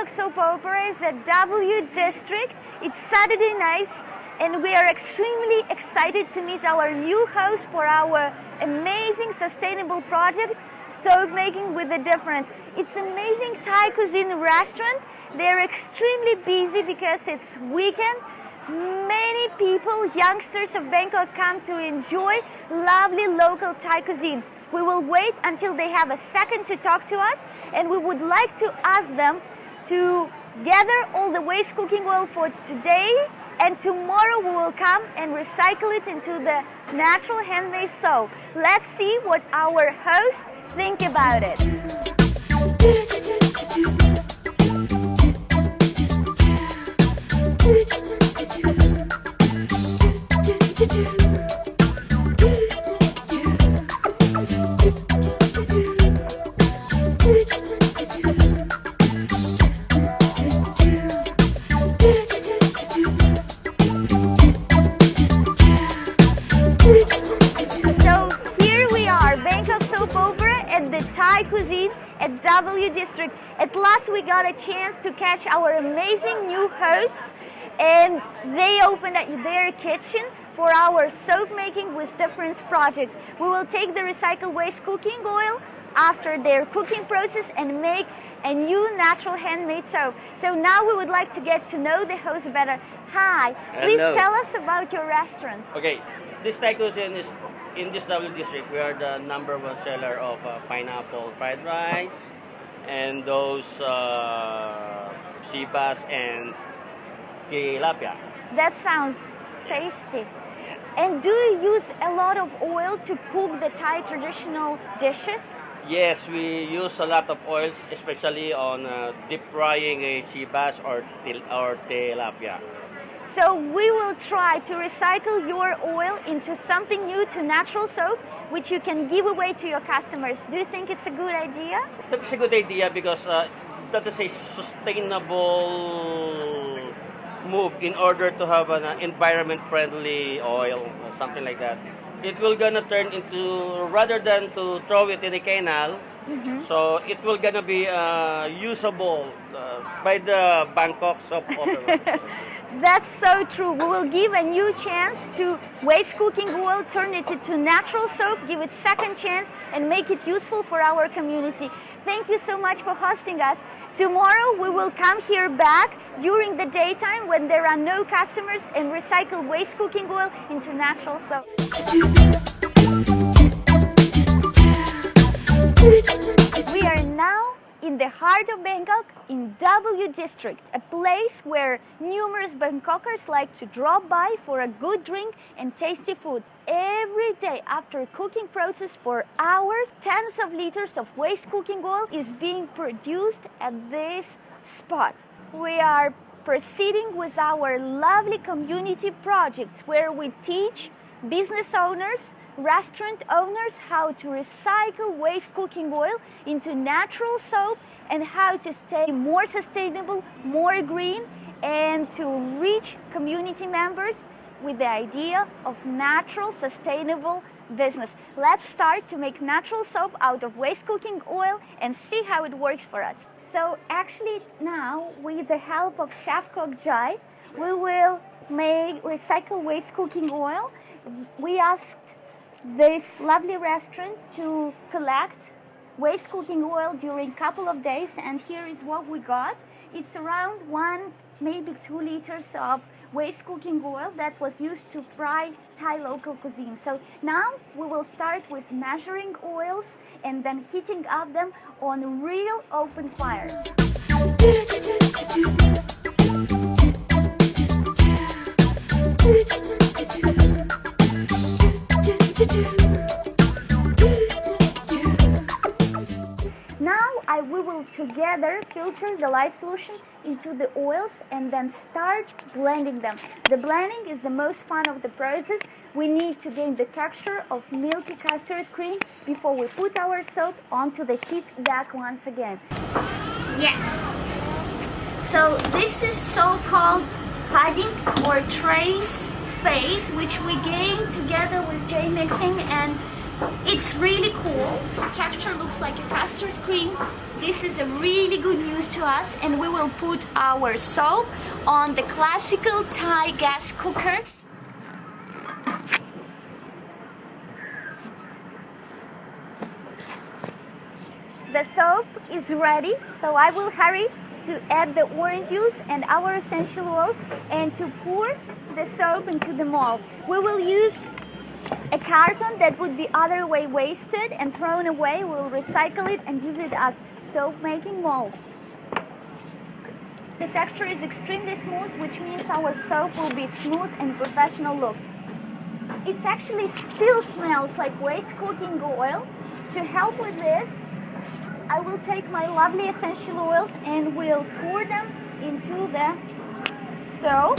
Bangkok Soap Opera is at W District. It's Saturday night and we are extremely excited to meet our new host for our amazing sustainable project, Soap Making with a Difference. It's amazing Thai cuisine restaurant. They're extremely busy because it's weekend. Many people, youngsters of Bangkok, come to enjoy lovely local Thai cuisine. We will wait until they have a second to talk to us, and we would like to ask them to gather all the waste cooking oil for today, and tomorrow we will come and recycle it into the natural handmade soap. Let's see what our hosts think about it. Thai cuisine at W District. At last we got a chance to catch our amazing new hosts, and they opened their kitchen for our Soap Making with Difference project. We will take the recycled waste cooking oil after their cooking process and make a new natural handmade soap. So now we would like to get to know the host better. Hi, please tell us about your restaurant. Okay, this Thai cuisine is in this W District. We are the #1 seller of pineapple fried rice and those sea bass and tilapia. That sounds tasty. And do you use a lot of oil to cook the Thai traditional dishes? Yes, we use a lot of oils, especially on deep frying a sea bass or tilapia. So we will try to recycle your oil into something new, to natural soap, which you can give away to your customers. Do you think it's a good idea? That's a good idea because that is a sustainable move in order to have an environment-friendly oil or something like that. It will gonna turn into, rather than to throw it in a canal, so it will gonna be usable by the Bangkok Soap Opera. That's so true. We will give a new chance to waste cooking oil, turn it into natural soap, give it second chance, and make it useful for our community. Thank you so much for hosting us. Tomorrow we will come here back during the daytime when there are no customers and recycle waste cooking oil into natural soap. We are now in the heart of Bangkok, in W District, a place where numerous Bangkokers like to drop by for a good drink and tasty food. Every day after cooking process for hours, tens of liters of waste cooking oil is being produced at this spot. We are proceeding with our lovely community projects where we teach business owners, restaurant owners how to recycle waste cooking oil into natural soap and how to stay more sustainable, more green, and to reach community members with the idea of natural, sustainable business. Let's start to make natural soap out of waste cooking oil and see how it works for us. So actually now, with the help of Chef Cook Jai, we will make recycle waste cooking oil. We asked this lovely restaurant to collect waste cooking oil during a couple of days, and here is what we got. It's around 1, maybe 2 liters of waste cooking oil that was used to fry Thai local cuisine. So now we will start with measuring oils and then heating up them on real open fire. We will together filter the lye solution into the oils and then start blending them. The blending is the most fun of the process. We need to gain the texture of milky custard cream before we put our soap onto the heat rack once again. Yes! So this is so-called padding or trace phase, which we gain together with J mixing, and it's really cool. The texture looks like a custard cream. This is a really good news to us, and we will put our soap on the classical Thai gas cooker. The soap is ready, so I will hurry to add the orange juice and our essential oils and to pour the soap into the mold. We will use a carton that would be otherwise wasted and thrown away. We'll recycle it and use it as soap making mold. The texture is extremely smooth, which means our soap will be smooth and professional look. It actually still smells like waste cooking oil. To help with this, I will take my lovely essential oils and we'll pour them into the soap.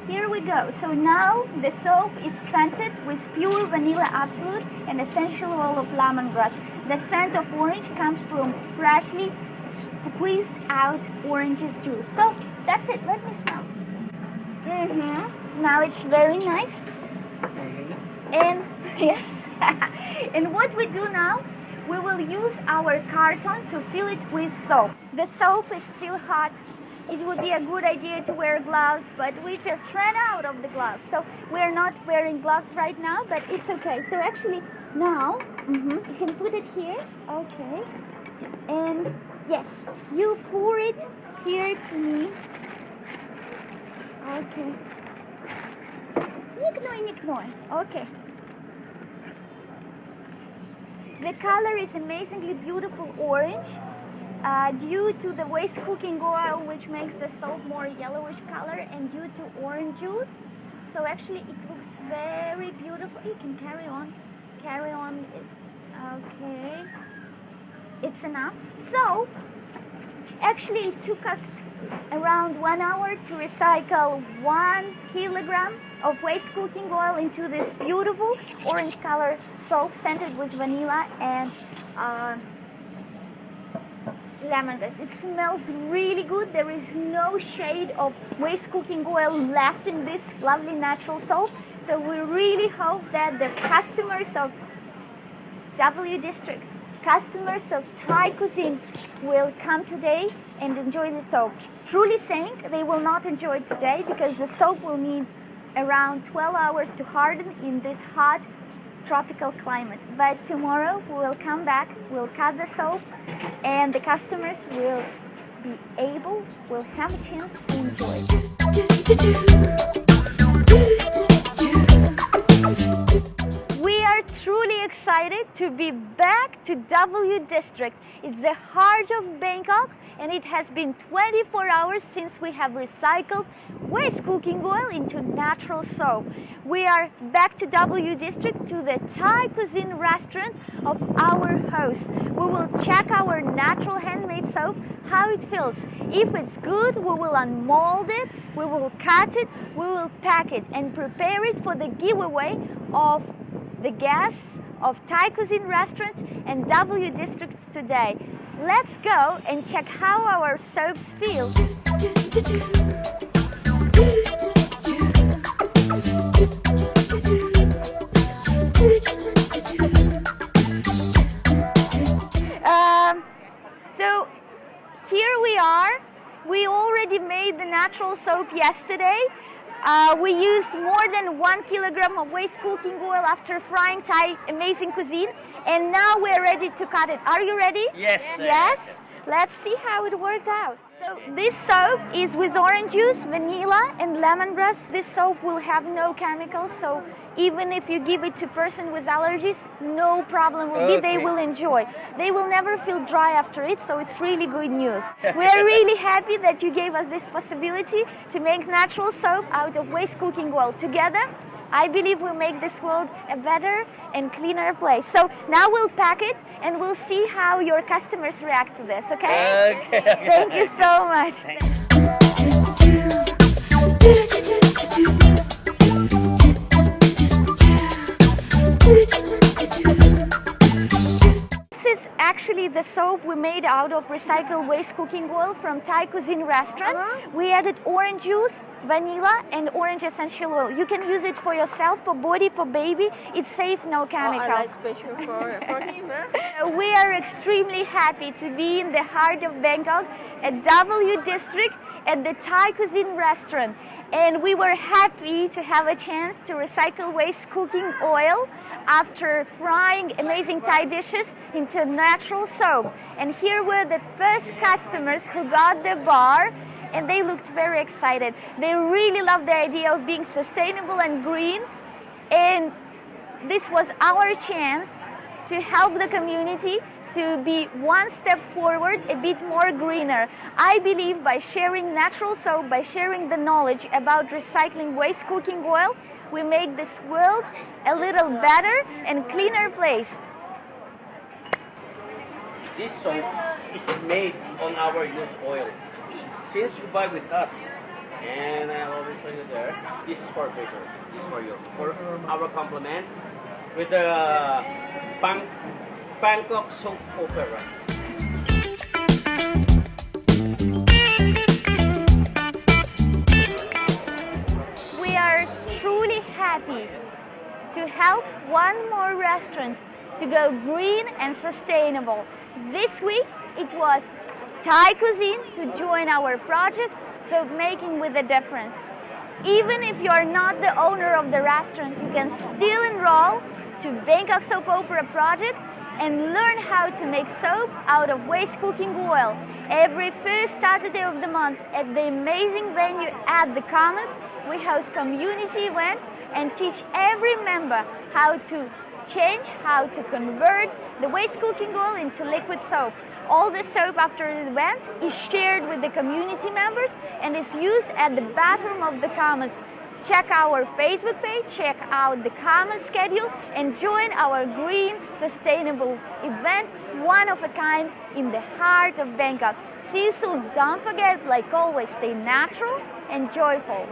Here we go. So now the soap is scented with pure vanilla absolute and essential oil of lemongrass. The scent of orange comes from freshly squeezed out oranges juice. So that's it. Let me smell. Now it's very nice. And yes. And what we do now, we will use our carton to fill it with soap. The soap is still hot. It would be a good idea to wear gloves, but we just ran out of the gloves. So we're not wearing gloves right now, but it's okay. So actually now, you can put it here. Okay. And yes, you pour it here to me. Okay. Okay. The color is amazingly beautiful orange. Due to the waste cooking oil, which makes the soap more yellowish color, and due to orange juice, so actually it looks very beautiful. You can carry on. Okay, it's enough. So actually it took us around 1 hour to recycle 1 kilogram of waste cooking oil into this beautiful orange color soap scented with vanilla and lemongrass. It smells really good. There is no shade of waste cooking oil left in this lovely natural soap. So we really hope that the customers of W District, customers of Thai cuisine will come today and enjoy the soap. Truly saying, they will not enjoy it today because the soap will need around 12 hours to harden in this hot tropical climate. But tomorrow we will come back, we'll cut the soap, and the customers will have a chance to enjoy it. We are truly excited to be back to W District. It's the heart of Bangkok, and it has been 24 hours since we have recycled waste cooking oil into natural soap. We are back to W District, to the Thai cuisine restaurant of our host. We will check our natural handmade soap, how it feels. If it's good, we will unmold it, we will cut it, we will pack it and prepare it for the giveaway of the guests of Thai cuisine restaurants and W Districts today. Let's go and check how our soaps feel. So here we are. We already made the natural soap yesterday. We used more than 1 kilogram of waste cooking oil after frying Thai amazing cuisine, and now we're ready to cut it. Are you ready? Yes. Yes? Let's see how it worked out. So this soap is with orange juice, vanilla, and lemongrass. This soap will have no chemicals, so even if you give it to a person with allergies, no problem will be. They will enjoy. They will never feel dry after it, so it's really good news. We're really happy that you gave us this possibility to make natural soap out of waste cooking oil. Together, I believe we'll make this world a better and cleaner place. So now we'll pack it and we'll see how your customers react to this, okay? Okay. Thank you so much. This is actually the soap we made out of recycled waste cooking oil from Thai cuisine restaurant. We added orange juice, vanilla, and orange essential oil. You can use it for yourself, for body, for baby. It's safe, no chemicals. I like special for him. We are extremely happy to be in the heart of Bangkok at W District at the Thai cuisine restaurant. And we were happy to have a chance to recycle waste cooking oil after frying amazing Thai dishes into natural soap. And here were the first customers who got the bar, and they looked very excited. They really loved the idea of being sustainable and green, and this was our chance to help the community to be one step forward, a bit more greener. I believe by sharing natural soap, by sharing the knowledge about recycling waste cooking oil, we make this world a little better and cleaner place. This soap is made on our used oil. Since you buy with us, and I always show you there, this is for Peter, this is for you, for our compliment with the Bangkok Soap Opera. We are truly happy to help one more restaurant to go green and sustainable. This week it was Thai cuisine to join our project, Soap Making with a Difference. Even if you are not the owner of the restaurant, you can still enroll to Bangkok Soap Opera project and learn how to make soap out of waste cooking oil. Every first Saturday of the month at the amazing venue at the Commons, we host community event and teach every member how to change, how to convert the waste cooking oil into liquid soap. All the soap after the event is shared with the community members and is used at the bathroom of the Commons. Check our Facebook page, check out the Commons schedule, and join our green, sustainable event, one of a kind in the heart of Bangkok. See you soon. Don't forget, like always, stay natural and joyful.